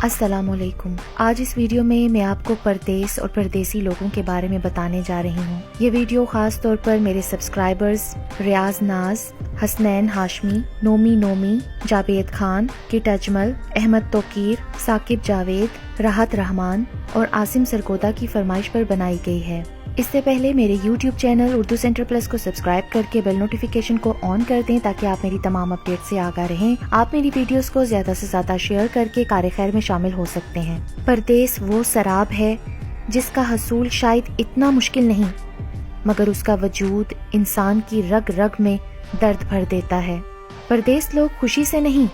السلام علیکم۔ آج اس ویڈیو میں میں آپ کو پردیس اور پردیسی لوگوں کے بارے میں بتانے جا رہی ہوں۔ یہ ویڈیو خاص طور پر میرے سبسکرائبرز ریاض ناز، حسنین ہاشمی، نومی، جاوید خان، کٹ اجمل، احمد توقیر، ثاقب جاوید، راحت رحمان اور عاصم سرگودا کی فرمائش پر بنائی گئی ہے۔ اس سے پہلے میرے YouTube channel Urdu centre plus کو سبسکرائب کر کے بیل نوٹیفیکیشن کو آن کر دیں تاکہ آپ میری تمام اپڈیٹ سے آگاہ رہیں۔ آپ میری ویڈیوز کو زیادہ سے زیادہ شیئر کر کے کار خیر میں شامل ہو سکتے ہیں۔ پردیس وہ سراب ہے جس کا حصول شاید اتنا مشکل نہیں، مگر اس کا وجود انسان کی رگ رگ میں درد بھر دیتا ہے۔ پردیس لوگ خوشی سے نہیں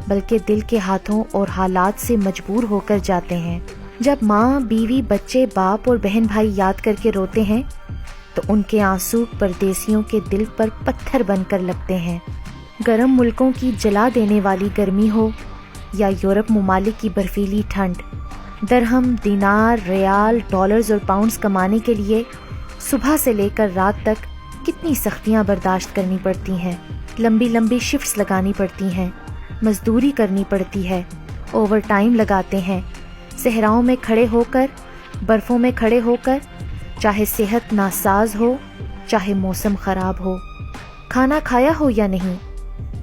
بلکہ دل کے ہاتھوں اور حالات سے مجبور ہو کر جاتے ہیں۔ جب ماں، بیوی، بچے، باپ اور بہن بھائی یاد کر کے روتے ہیں تو ان کے آنسو پردیسیوں کے دل پر پتھر بن کر لگتے ہیں۔ گرم ملکوں کی جلا دینے والی گرمی ہو یا یورپ ممالک کی برفیلی ٹھنڈ، درہم، دینار، ریال، ڈالرز اور پاؤنڈز کمانے کے لیے صبح سے لے کر رات تک کتنی سختیاں برداشت کرنی پڑتی ہیں۔ لمبی شفٹس لگانی پڑتی ہیں، مزدوری کرنی پڑتی ہے، اوور ٹائم لگاتے ہیں، صحراؤں میں کھڑے ہو کر، برفوں میں کھڑے ہو کر، چاہے صحت ناساز ہو، چاہے موسم خراب ہو، کھانا کھایا ہو یا نہیں،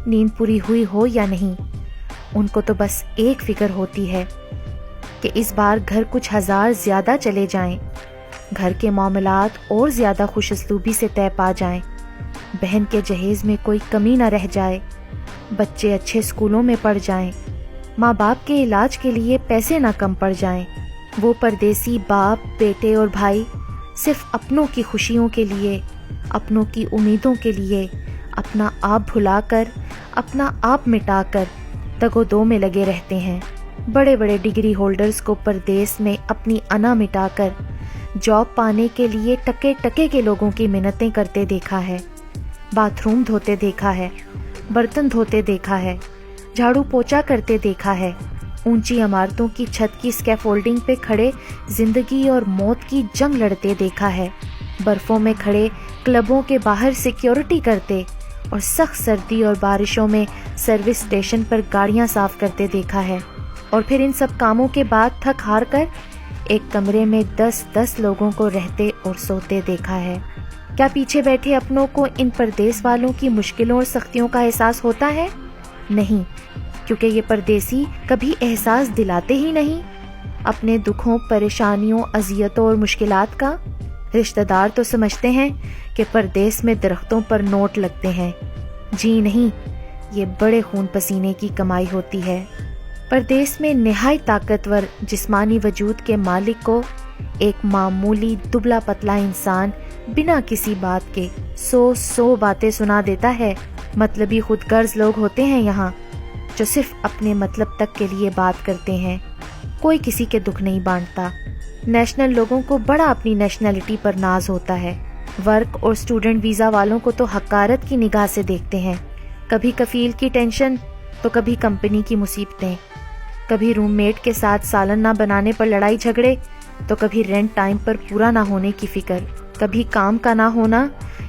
نیند پوری ہوئی ہو یا نہیں، ان کو تو بس ایک فکر ہوتی ہے کہ اس بار گھر کچھ ہزار زیادہ چلے جائیں، گھر کے معاملات اور زیادہ خوش اسلوبی سے طے پا جائیں، بہن کے جہیز میں کوئی کمی نہ رہ جائے، بچے اچھے اسکولوں میں پڑھ جائیں، ماں باپ کے علاج کے لیے پیسے نہ کم پڑ جائیں۔ وہ پردیسی باپ، بیٹے اور بھائی صرف اپنوں کی خوشیوں کے لیے، اپنوں کی امیدوں کے لیے اپنا آپ بھلا کر، اپنا آپ مٹا کر تگ و دو میں لگے رہتے ہیں۔ بڑے ڈگری ہولڈرز کو پردیس میں اپنی انا مٹا کر جاب پانے کے لیے ٹکے کے لوگوں کی منتیں کرتے دیکھا ہے، باتھ روم دھوتے دیکھا ہے، برتن دھوتے دیکھا ہے، جھاڑو پوچا کرتے دیکھا ہے، اونچی عمارتوں کی چھت کی سکیفولڈنگ پہ کھڑے زندگی اور موت کی جنگ لڑتے دیکھا ہے، برفوں میں کھڑے کلبوں کے باہر سیکیورٹی کرتے اور سخت سردی اور بارشوں میں سروس اسٹیشن پر گاڑیاں صاف کرتے دیکھا ہے، اور پھر ان سب کاموں کے بعد تھک ہار کر ایک کمرے میں 10 لوگوں کو رہتے اور سوتے دیکھا ہے۔ کیا پیچھے بیٹھے اپنوں کو ان پردیس والوں کی مشکلوں اور سختیوں کا احساس ہوتا ہے؟ نہیں، کیونکہ یہ پردیسی کبھی احساس دلاتے ہی نہیں اپنے دکھوں، پریشانیوں، اذیتوں اور مشکلات کا۔ رشتہ دار تو سمجھتے ہیں کہ پردیس میں درختوں پر نوٹ لگتے ہیں، جی نہیں، یہ بڑے خون پسینے کی کمائی ہوتی ہے۔ پردیس میں نہایت طاقتور جسمانی وجود کے مالک کو ایک معمولی دبلا پتلا انسان بنا کسی بات کے 100 باتیں سنا دیتا ہے۔ مطلبی خود غرض لوگ ہوتے ہیں یہاں، جو صرف اپنے مطلب تک کے لیے بات کرتے ہیں، کوئی کسی کے دکھ نہیں بانٹتا۔ نیشنل لوگوں کو بڑا اپنی نیشنلٹی پر ناز ہوتا ہے۔ ورک اور اسٹوڈنٹ ویزا والوں کو تو حقارت کی نگاہ سے دیکھتے ہیں، کبھی کفیل کی ٹینشن تو کبھی کمپنی کی مصیبتیں، کبھی روم میٹ کے ساتھ سالن نہ بنانے پر لڑائی جھگڑے تو کبھی رینٹ ٹائم پر پورا نہ ہونے کی فکر، کبھی کام کا نہ ہونا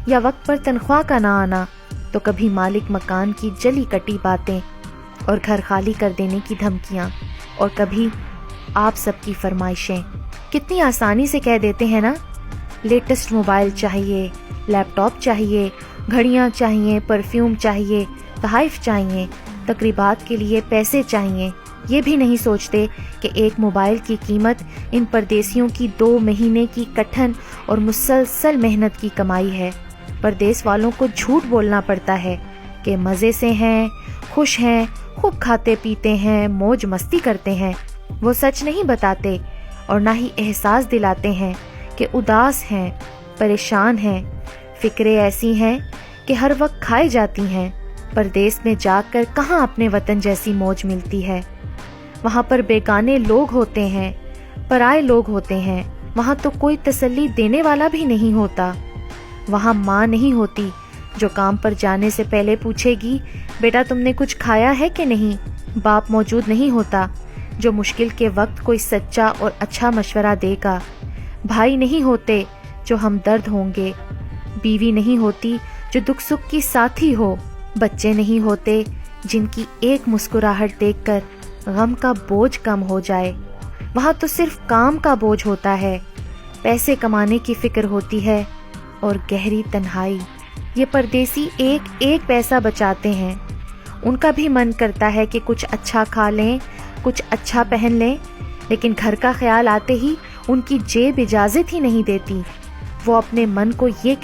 یا وقت پر تنخواہ کا نہ آنا، تو کبھی مالک مکان کی جلی کٹی باتیں اور گھر خالی کر دینے کی دھمکیاں، اور کبھی آپ سب کی فرمائشیں۔ کتنی آسانی سے کہہ دیتے ہیں نا، لیٹسٹ موبائل چاہیے، لیپ ٹاپ چاہیے، گھڑیاں چاہیے، پرفیوم چاہیے، تحائف چاہیے، تقریبات کے لیے پیسے چاہیے۔ یہ بھی نہیں سوچتے کہ ایک موبائل کی قیمت ان پردیسیوں کی 2 مہینے کی کٹھن اور مسلسل محنت کی کمائی ہے۔ پردیس والوں کو جھوٹ بولنا پڑتا ہے کہ مزے سے ہیں، خوش ہیں، خوب کھاتے پیتے ہیں، موج مستی کرتے ہیں۔ وہ سچ نہیں بتاتے اور نہ ہی احساس دلاتے ہیں کہ اداس ہیں، پریشان ہیں، فکریں ایسی ہیں کہ ہر وقت کھائی جاتی ہیں۔ پردیس میں جا کر کہاں اپنے وطن جیسی موج ملتی ہے؟ وہاں پر بیگانے لوگ ہوتے ہیں، پرائے لوگ ہوتے ہیں، وہاں تو کوئی تسلی دینے والا بھی نہیں ہوتا۔ وہاں ماں نہیں ہوتی جو کام پر جانے سے پہلے پوچھے گی بیٹا تم نے کچھ کھایا ہے کہ نہیں۔ باپ موجود نہیں ہوتا جو مشکل کے وقت کوئی سچا اور اچھا مشورہ دے گا۔ بھائی نہیں ہوتے جو ہمدرد ہوں گے، بیوی نہیں ہوتی جو دکھ سکھ کی ساتھی ہو، بچے نہیں ہوتے جن کی ایک مسکراہٹ دیکھ کر غم کا بوجھ کم ہو جائے۔ وہاں تو صرف کام کا بوجھ ہوتا ہے، پیسے کمانے کی فکر ہوتی ہے اور گہری تنہائی۔ یہ پردیسی ایک ایک پیسہ بچاتے ہیں، ان کا بھی من کرتا ہے کہ کچھ اچھا کھا لیں، کچھ اچھا پہن لیں، لیکن گھر کا خیال آتے ہی ان کی جیب اجازت ہی نہیں دیتی۔ وہ اپنے من کو یہ